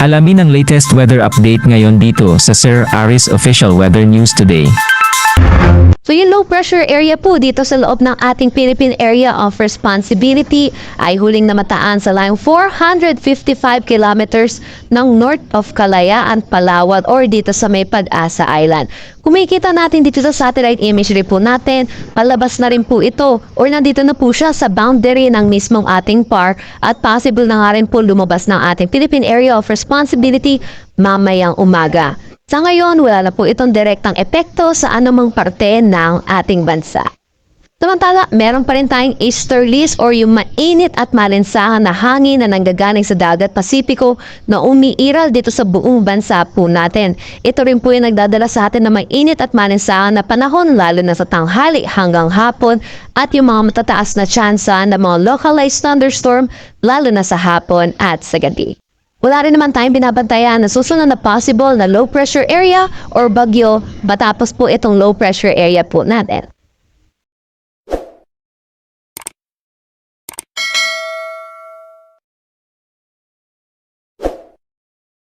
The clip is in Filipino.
Alamin ang latest weather update ngayon dito sa Sir Aris Official Weather News Today. So yung low pressure area po dito sa loob ng ating Philippine Area of Responsibility ay huling namataan sa layong 455 kilometers ng north of Kalayaan, Palawan or dito sa may Pag-asa Island. Kumikita natin dito sa satellite imagery po natin, palabas na rin po ito or nandito na po siya sa boundary ng mismong ating PAR at possible na nga rin po lumabas ng ating Philippine Area of Responsibility mamayang umaga. Sa ngayon, wala na po itong direktang epekto sa anumang parte ng ating bansa. Samantala, meron pa rin tayong easterlies or yung mainit at malinsahan na hangin na nanggagaling sa dagat Pasipiko na umiiral dito sa buong bansa po natin. Ito rin po yung nagdadala sa atin na mainit at malinsahan na panahon lalo na sa tanghali hanggang hapon at yung mga matataas na tsansa ng mga localized thunderstorm lalo na sa hapon at sa gabi. Wala rin naman tayong binabantayan na susunod na possible na low pressure area or bagyo matapos po itong low pressure area po natin.